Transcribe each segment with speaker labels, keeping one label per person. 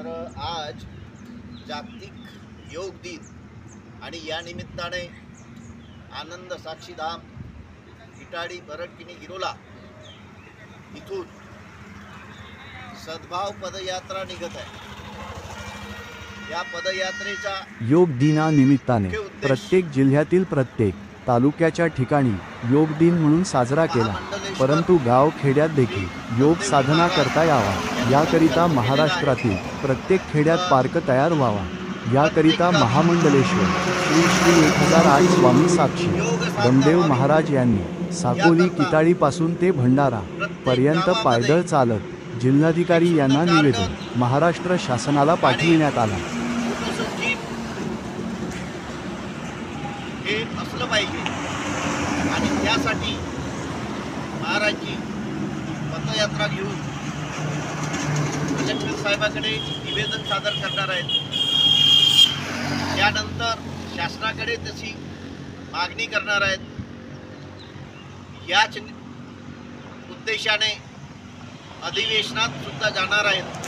Speaker 1: तर आज जागतिक योग दिन आणि या निमित्ताने आनंद साक्षीधाम इटाडी बरडकिनी गिरोला इथून सद्भाव पदयात्रा निघत आहे। या पदयात्रेचा
Speaker 2: योग दिनानिमित्ताने प्रत्येक जिल्ह्यातील प्रत्येक तालुक्याच्या ठिकाणी योग दिन म्हणून साजरा केला, परंतु गाव खेड्यात देखील योग साधना करता यावा याकरिता महाराष्ट्रातील प्रत्येक खेड्यात पार्क तयार व्हावा याकरिता महामंडलेश्वर श्री श्री 1008 स्वामी साक्षी धम्मदेव महाराज यांनी साकोली किताळीपासून ते भंडारा पर्यंत पायदळ चालत जिल्हाधिकारी यांना निवेदन महाराष्ट्र शासनाला पाठविण्यात आला।
Speaker 1: हे असलं पाहिजे आणि त्यासाठी महाराजची पदयात्रा घेऊन कलेक्टर साहेबांकडे निवेदन सादर करणार आहेत। त्यानंतर शासनाकडे तशी मागणी करणार आहेत। याच उद्देशाने अधिवेशनात सुद्धा जाणार आहेत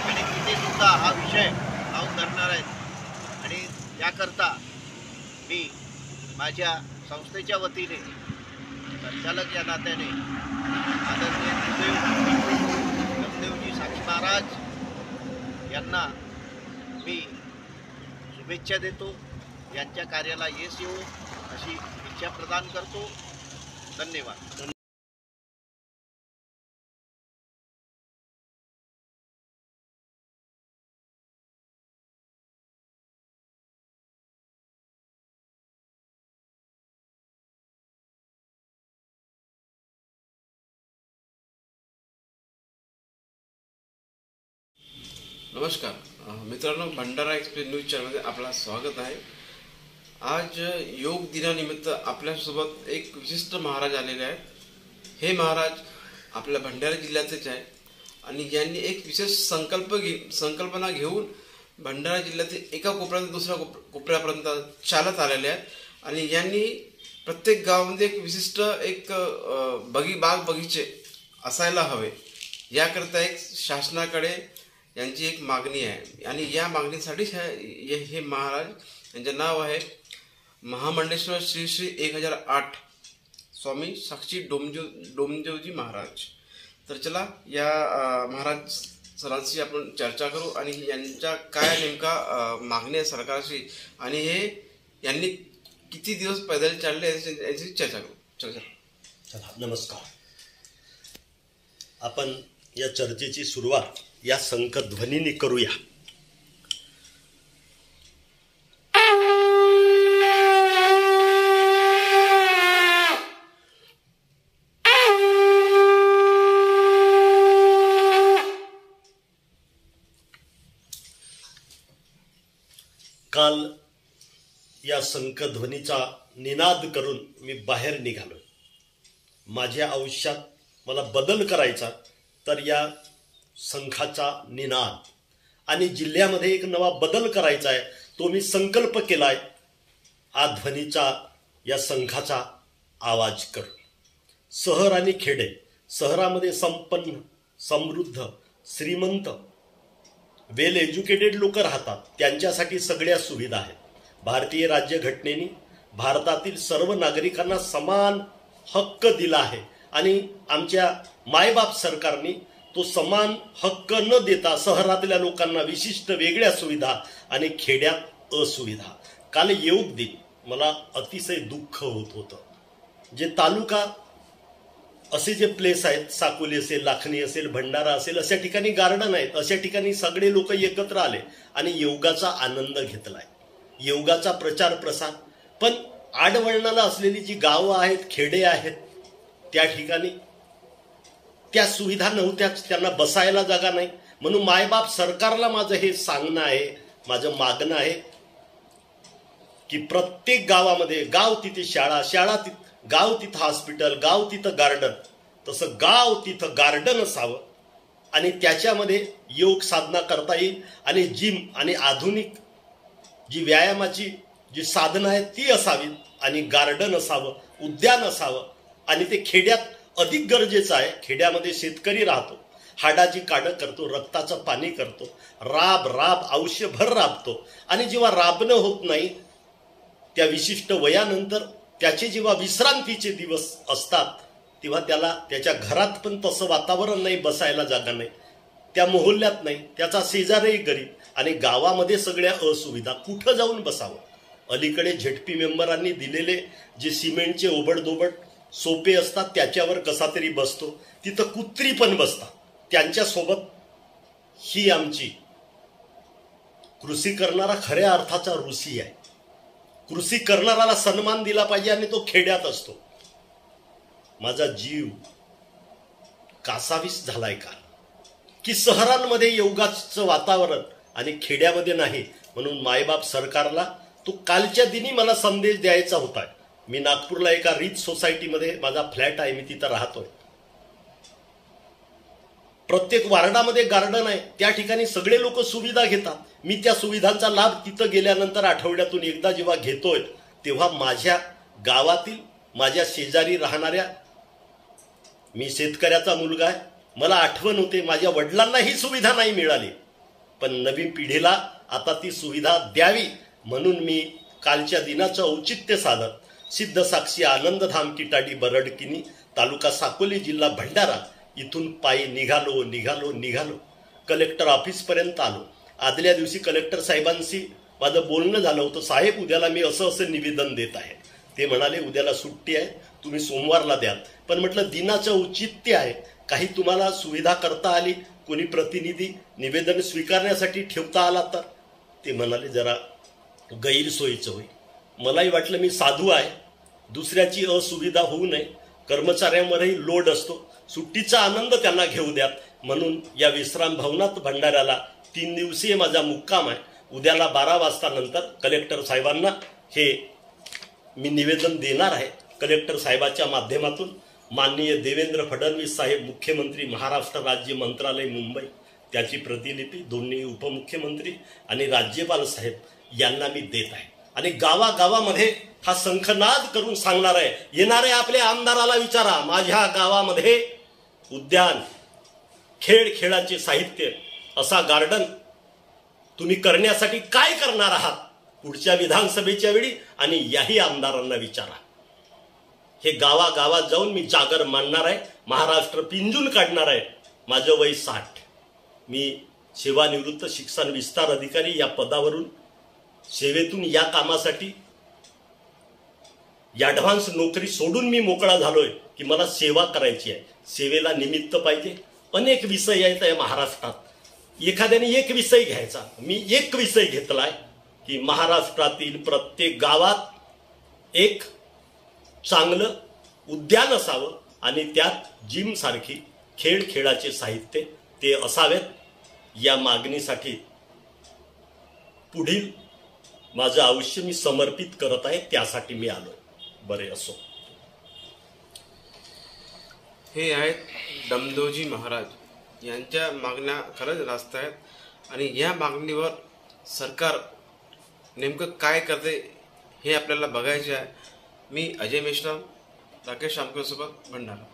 Speaker 1: आणि तिथे सुद्धा हा विषय लावून धरणार आहेत। आणि त्याकरता मी माझ्या संस्थेच्या वतीने संचालक या नात्याने आदरणीय धम्मदेवजी साक्षी महाराज यांना मी शुभेच्छा देतो। यांच्या कार्याला यश येवो अशी इच्छा प्रदान करतो। धन्यवाद।
Speaker 3: नमस्कार मित्रांनो, भंडारा एक्सप्रेस न्यूज चॅनलमध्ये आपलं स्वागत आहे। आज योग दिनानिमित्त आपल्यासोबत एक विशिष्ट महाराज आलेले आहेत। हे महाराज आपल्या भंडारा जिल्ह्याचेच आहे आणि यांनी एक विशेष संकल्पना घेऊन भंडारा जिल्ह्यातील एका कोपऱ्यातून दुसऱ्या कोपऱ्यापर्यंत चालत आलेले आहेत आणि यांनी प्रत्येक गावामध्ये एक विशिष्ट एक बाग बगीचे असायला हवे याकरता एक शासनाकडे यांची एक मागणी आहे आणि या मागणीसाठी हे महाराज यांचे नाव आहे महामंडलेश्वर श्री श्री 1008 स्वामी साक्षी डोमदेवजी महाराज। तर चला या महाराज सरांशी आपण चर्चा करू आणि यांच्या काय नेमका मागणी आहे सरकारशी आणि हे यांनी किती दिवस पैदल चालले याची चर्चा करू।
Speaker 4: चला नमस्कार। आपण या चर्चेची सुरुवात या संकध्वनीने करूया। काल या संकध्वनीचा निनाद करून मी बाहेर निघालो। माझ्या आयुष्यात मला बदल करायचा तर या संघाचा निनाद आणि जिल्ह्यामध्ये एक नवा बदल करायचा आहे तो मी संकल्प केलाय। ध्वनीचा या संघाचा आवाज कर। शहर आणि खेडे, शहरामध्ये संपन्न समृद्ध श्रीमंत वेल एज्युकेटेड लोक राहतात, त्यांच्यासाठी सगळ्या सुविधा आहेत। भारतीय राज्यघटनेने भारतातील सर्व नागरिकांना समान हक्क दिला आहे आणि आमच्या मायबाप सरकारने तो समान हक्क न देता शहरातल्या लोकांना विशिष्ट वेगळ्या सुविधा आणि खेड्यात असुविधा। काल योग दिन मला अतिशय दुःख होत होतं। जे तालुका असे जे प्लेस आहेत, साकोली असेल, लाखनी असेल, भंडारा असेल, अशा ठिकाणी गार्डन आहेत, अशा ठिकाणी सगळे लोक एकत्र आले आणि योगाचा आनंद घेतलाय, योगाचा प्रचार प्रसार। पण आडवळणाला असलेली जी गावं आहेत, खेडे आहेत, त्या ठिकाणी त्या सुविधा नव्हत्याच, त्यांना बसायला जागा नाही। म्हणून मायबाप सरकारला माझं हे सांगणं आहे, माझं मागणं आहे की प्रत्येक गावामध्ये गाव तिथे शाळा, शाळा गाव तिथं हॉस्पिटल, गाव तिथं गार्डन, तसं गाव तिथं गार्डन असावं आणि त्याच्यामध्ये योग साधना करता येईल आणि जिम आणि आधुनिक जी व्यायामाची जी साधनं आहेत ती असावीत आणि गार्डन असावं, उद्यान असावं आणि ते खेड्यात अधिक गरजेचं आहे। खेड्यामध्ये शेतकरी राहतो हाडाची काढं करतो, रक्ताचं पाणी करतो, राब आयुष्यभर राबतो. आणि जेव्हा राबणं होत नाही त्या विशिष्ट वयानंतर त्याचे जेव्हा विश्रांतीचे दिवस असतात तेव्हा त्याला त्याच्या घरात पण तसं वातावरण नाही, बसायला जागा नाही, त्या मोहल्ल्यात नाही, त्याचा शेजारही गरीब आणि गावामध्ये सगळ्या असुविधा, कुठं जाऊन बसावं. अलीकडे झेडपी मेंबरांनी दिलेले जे सिमेंटचे ओबडदोबड सोपे असतात त्याच्यावर कसा तरी बसतो, तिथं कुत्री पण बसतात. त्यांच्यासोबत ही आमची कृषी करणारा खऱ्या अर्थाचा ऋषी आहे. कृषी करणाऱ्याला सन्मान दिला पाहिजे आणि तो खेड्यात असतो. माझा जीव कासावीस झालाय का की शहरांमध्ये योगाचं वातावरण आणि खेड्यामध्ये नाही. म्हणून मायबाप सरकारला तो कालच्या दिनी मला संदेश द्यायचा होता. मी नागपूरला एका रिच सोसायटीमध्ये माझा फ्लॅट आहे, मी तिथं राहतोय. प्रत्येक वार्डामध्ये गार्डन आहे, त्या ठिकाणी सगळे लोक सुविधा घेतात. मी त्या सुविधांचा लाभ तिथं गेल्यानंतर आठवड्यातून एकदा जेव्हा घेतोय तेव्हा माझ्या गावातील माझ्या शेजारी राहणाऱ्या, मी शेतकऱ्याचा मुलगा आहे, मला आठवण होते माझ्या वडिलांना ही सुविधा नाही मिळाली, पण नवीन पिढीला आता ती सुविधा द्यावी म्हणून मी कालच्या दिनाचं औचित्य साधत सिद्धसाक्षी आनंदधाम किटाडी बरडकिनी तालुका साकोली जिल्हा भंडारा इथून पायी निघालो. कलेक्टर ऑफिसपर्यंत आलो. आदल्या दिवशी कलेक्टर साहेबांशी माझं बोलणं झालं होतं. साहेब, उद्याला मी असं निवेदन देत आहे. ते म्हणाले उद्याला सुट्टी आहे, तुम्ही सोमवारला द्याल. पण म्हटलं दिनाचं औचित्य आहे, काही तुम्हाला सुविधा करता आली, कोणी प्रतिनिधी निवेदन स्वीकारण्यासाठी ठेवता आला तर. ते म्हणाले जरा गैरसोयीचं होईल. मलाही वाटलं मी साधू आहे, दुसऱ्याची असुविधा होऊ नये, कर्मचाऱ्यांवरही लोड असतो, सुट्टीचा आनंद त्यांना घेऊ द्यात म्हणून या विश्राम भवनात भंडाऱ्याला 3 दिवसीय माझा मुक्काम आहे. उद्याला 12 वाजता नंतर कलेक्टर साहेबांना हे मी निवेदन देणार आहे. कलेक्टर साहेबाच्या माध्यमातून माननीय देवेंद्र फडणवीस साहेब मुख्यमंत्री महाराष्ट्र राज्य मंत्रालय मुंबई, त्याची प्रतिलिपी दोन्ही उपमुख्यमंत्री आणि राज्यपाल साहेब यांना मी देत आहे. आणि गावागावामध्ये हा शंखनाद करून सांगणार आहे. येणाऱ्या आपल्या आमदाराला विचारा, माझ्या गावामध्ये उद्यान, खेळाचे साहित्य, असा गार्डन तुम्ही करण्यासाठी काय करणार आहात पुढच्या विधानसभेच्या वेळी, आणि याही आमदारांना विचारा. हे गावागावात जाऊन मी जागर मांडणार आहे, महाराष्ट्र पिंजून काढणार आहे. माझं वय 60. मी सेवानिवृत्त शिक्षण विस्तार अधिकारी या पदावरून सेवेतून या कामासाठी ॲडव्हान्स नोकरी सोडून मी मोकळा झालोय की मला सेवा करायची आहे. सेवेला निमित्त पाहिजे. अनेक विषय आहेत या महाराष्ट्रात. एखाद्याने एक विषय घ्यायचा, मी एक विषय घेतलाय की महाराष्ट्रातील प्रत्येक गावात एक चांगलं उद्यान असावं आणि त्यात जिम सारखी खेळाचे साहित्य ते असावेत. या मागणीसाठी पुढील माझं आयुष्य मी समर्पित करत आहे, त्यासाठी मी आलोय. बरे असो.
Speaker 3: हे आहेत दमदोजी महाराज. यांच्या मागण्या खरंच रास्त आहेत आणि या मागणीवर सरकार नेमकं काय करते हे आपल्याला बघायचे आहे. मी अजय मेश्राम, राकेश आमकेसोबत भंडारा.